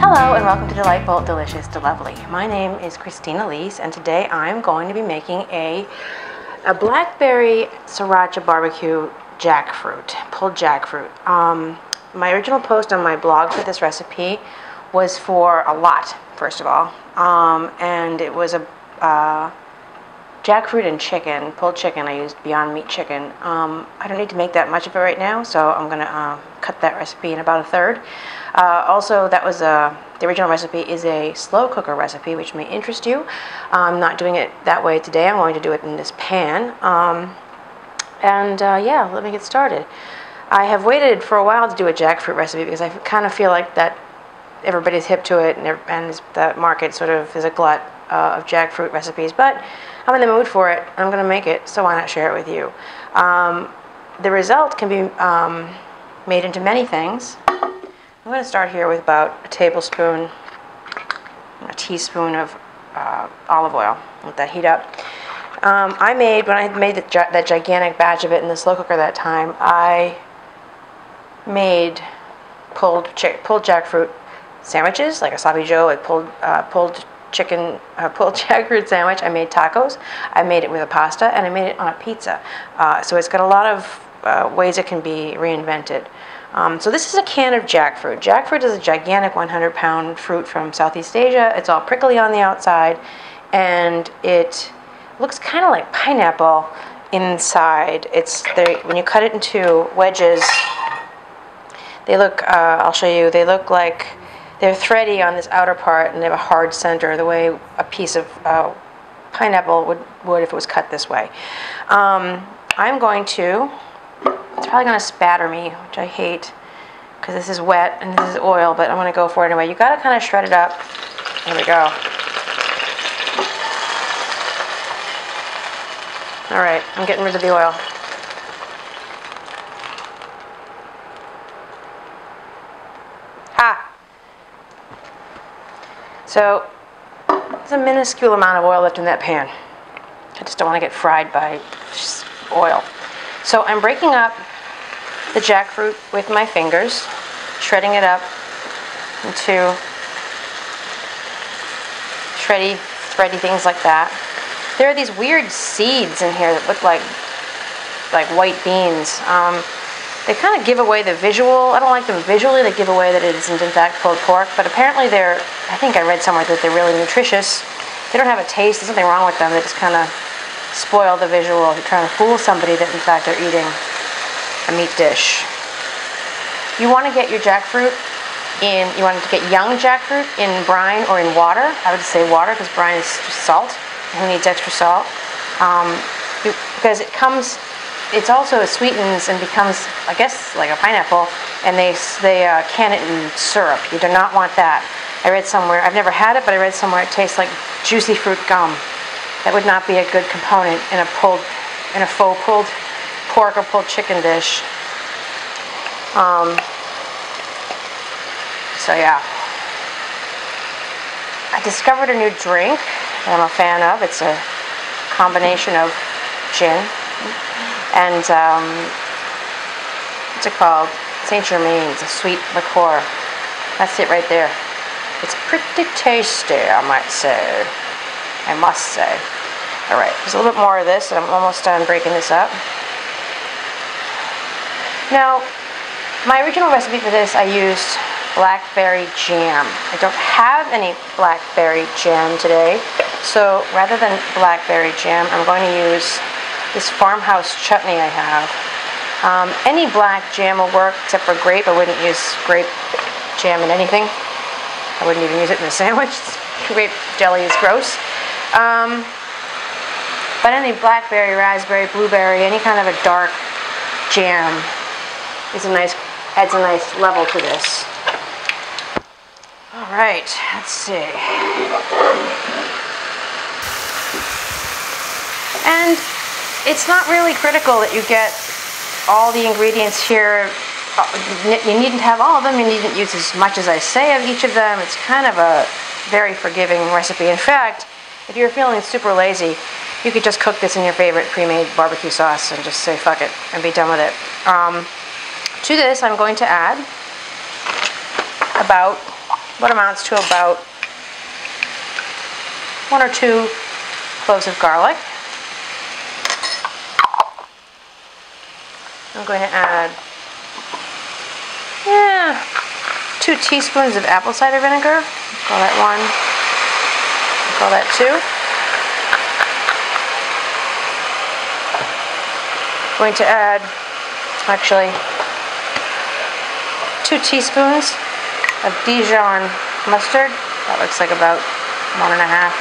Hello and welcome to Delightful, Delicious, Delovely. My name is Christina Lees and today I'm going to be making a Blackberry Sriracha barbecue jackfruit, pulled jackfruit. My original post on my blog for this recipe was for a lot, first of all, and it was a jackfruit and chicken, pulled chicken. I used Beyond Meat chicken. I don't need to make that much of it right now, so I'm going to cut that recipe in about a third. Also, that was the original recipe is a slow cooker recipe, which may interest you. I'm not doing it that way today. I'm going to do it in this pan. Yeah, let me get started. I have waited for a while to do a jackfruit recipe because I kind of feel like that everybody's hip to it, and the market sort of is a glut of jackfruit recipes. But I'm in the mood for it. I'm going to make it, so why not share it with you? The result can be made into many things. I'm going to start here with about a tablespoon, a teaspoon of olive oil. Let that heat up. When I had made that gigantic batch of it in the slow cooker that time, I made pulled jackfruit sandwiches, like a sloppy joe, like pulled jackfruit sandwich. I made tacos. I made it with a pasta, and I made it on a pizza. So it's got a lot of ways it can be reinvented. So this is a can of jackfruit. Jackfruit is a gigantic 100-pound fruit from Southeast Asia. It's all prickly on the outside, and it looks kind of like pineapple inside. When you cut it into wedges, they look, I'll show you, they look like they're thready on this outer part, and they have a hard center, the way a piece of pineapple would if it was cut this way. It's probably going to spatter me, which I hate, because this is wet and this is oil, but I'm going to go for it anyway. You got to kind of shred it up. There we go. All right, I'm getting rid of the oil. So, there's a minuscule amount of oil left in that pan. I just don't want to get fried by oil. So I'm breaking up the jackfruit with my fingers, shredding it up into shreddy, thready things like that. There are these weird seeds in here that look like white beans. They kind of give away the visual. I don't like them visually. They give away that it isn't in fact pulled pork, but apparently I think I read somewhere that they're really nutritious. They don't have a taste. There's nothing wrong with them. They just kind of spoil the visual if you're trying to fool somebody that in fact they're eating a meat dish. You want to get your jackfruit you want to get young jackfruit in brine or in water. I would say water because brine is just salt. Who needs extra salt? Because it also sweetens and becomes, I guess, like a pineapple, and they can it in syrup. You do not want that. I read somewhere, I've never had it, but I read somewhere it tastes like juicy fruit gum. That would not be a good component in a faux pulled pork or pulled chicken dish. So yeah. I discovered a new drink that I'm a fan of. It's a combination of gin and what's it called? Saint Germain's, a sweet liqueur. That's it right there. It's pretty tasty, I might say. I must say. All right, there's a little bit more of this, and I'm almost done breaking this up. Now, my original recipe for this, I used blackberry jam. I don't have any blackberry jam today, so rather than blackberry jam, I'm going to use this farmhouse chutney I have. Any black jam will work, except for grape. I wouldn't use grape jam in anything. I wouldn't even use it in a sandwich. Grape jelly is gross. But any blackberry, raspberry, blueberry, any kind of a dark jam adds a nice level to this. All right, let's see. And it's not really critical that you get all the ingredients here. You needn't have all of them. You needn't use as much as I say of each of them. It's kind of a very forgiving recipe. In fact, if you're feeling super lazy, you could just cook this in your favorite pre-made barbecue sauce and just say fuck it and be done with it. To this, I'm going to add about what amounts to about 1 or 2 cloves of garlic. I'm going to add 2 teaspoons of apple cider vinegar. Call that 1. Call that 2. Going to add actually 2 teaspoons of Dijon mustard. That looks like about 1 1/2.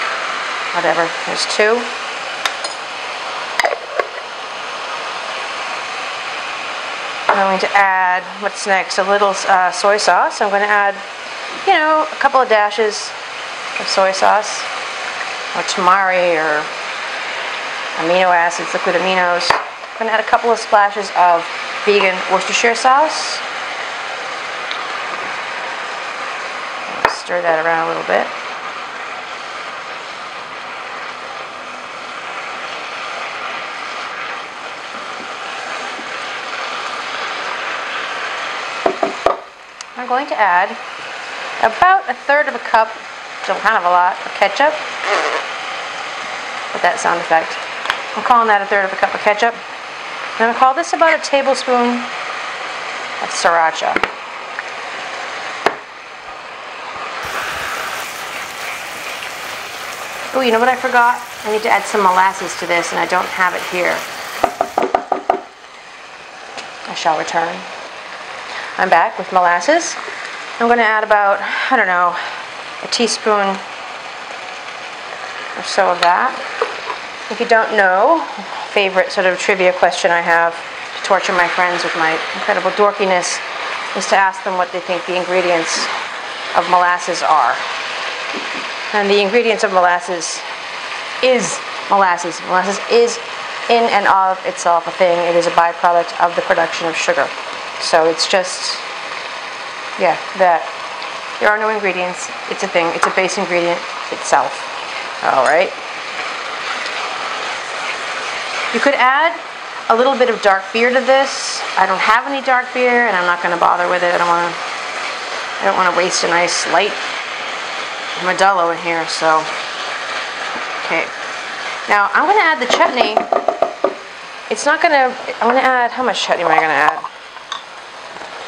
Whatever. There's 2. I'm going to add, what's next, a little soy sauce. I'm going to add, a couple of dashes of soy sauce, or tamari, or amino acids, liquid aminos. I'm going to add a couple of splashes of vegan Worcestershire sauce. Stir that around a little bit. I'm going to add about 1/3 of a cup, so kind of a lot, of ketchup. With that sound effect. I'm calling that 1/3 of a cup of ketchup. I'm going to call this about a tablespoon of Sriracha. Oh, you know what I forgot? I need to add some molasses to this, and I don't have it here. I shall return. I'm back with molasses. I'm going to add about, I don't know, a teaspoon or so of that. If you don't know, favorite sort of trivia question I have to torture my friends with my incredible dorkiness is to ask them what they think the ingredients of molasses are. And the ingredients of molasses is molasses. Molasses is in and of itself a thing. It is a byproduct of the production of sugar. So it's just, that. There are no ingredients. It's a thing. It's a base ingredient itself. All right. You could add a little bit of dark beer to this. I don't have any dark beer, and I'm not going to bother with it. I don't want to waste a nice light Modelo in here. So, okay. Now I'm going to add the chutney. It's not going to. I'm going to add. How much chutney am I going to add?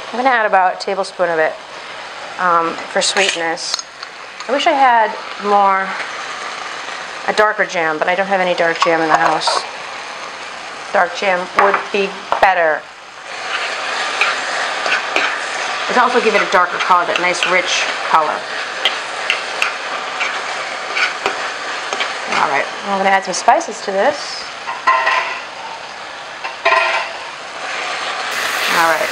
I'm going to add about a tablespoon of it for sweetness. I wish I had a darker jam, but I don't have any dark jam in the house. Dark jam would be better. It'd also give it a darker color, that nice rich color. All right, I'm going to add some spices to this. All right.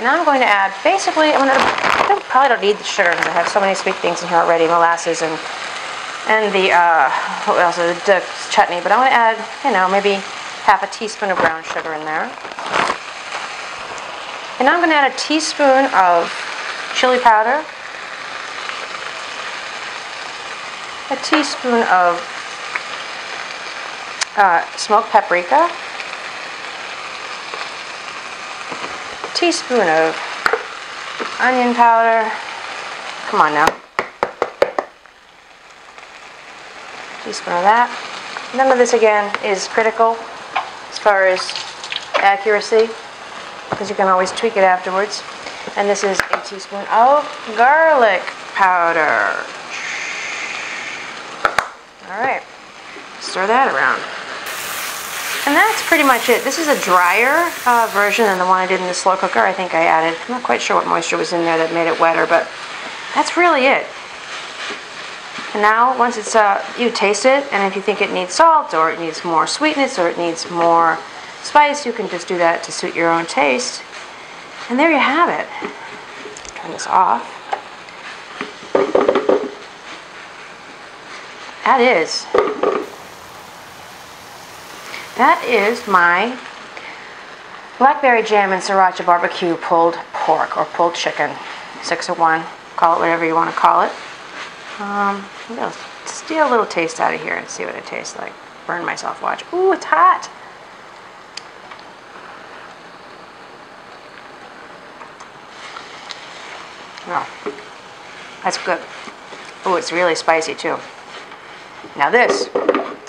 Now I'm going to add, basically, I probably don't need the sugar because I have so many sweet things in here already, molasses and the, what else, the chutney. But I'm going to add, maybe half a teaspoon of brown sugar in there. And now I'm going to add a teaspoon of chili powder, a teaspoon of smoked paprika, teaspoon of onion powder. Come on now. Teaspoon of that. None of this again is critical as far as accuracy, because you can always tweak it afterwards. And this is a teaspoon of garlic powder. All right, stir that around. And that's pretty much it. This is a drier version than the one I did in the slow cooker. I think I added, I'm not quite sure what moisture was in there that made it wetter, but that's really it. And now, once it's, you taste it, and if you think it needs salt, or it needs more sweetness, or it needs more spice, you can just do that to suit your own taste. And there you have it. Turn this off. That is my Blackberry jam and Sriracha barbecue pulled pork or pulled chicken. 601. Call it whatever you want to call it. I'm going to steal a little taste out of here and see what it tastes like. Burn myself, watch. Ooh, it's hot. Oh, that's good. Oh, it's really spicy too. Now this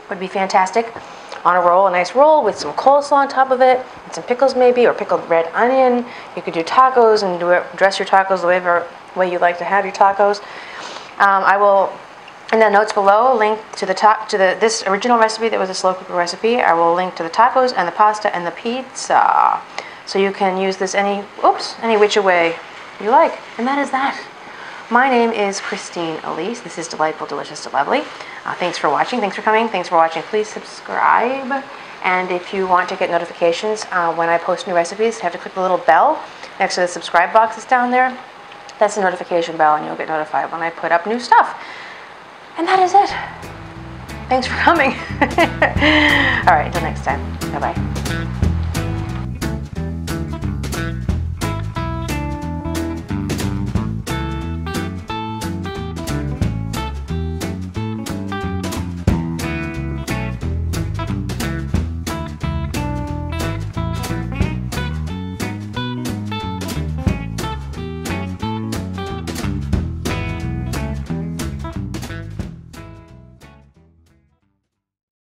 would be fantastic on a roll, a nice roll with some coleslaw on top of it, and some pickles maybe, or pickled red onion. You could do tacos and dress your tacos the way you like to have your tacos. I will, in the notes below, link to this original recipe that was a slow cooker recipe. I will link to the tacos and the pasta and the pizza, so you can use this any which way you like. And that is that. My name is Christine Elise. This is Delightful, Delicious, Delovely. Thanks for watching. Thanks for coming. Thanks for watching. Please subscribe. And if you want to get notifications when I post new recipes, you have to click the little bell next to the subscribe box that's down there. That's the notification bell, and you'll get notified when I put up new stuff. And that is it. Thanks for coming. All right, until next time. Bye-bye.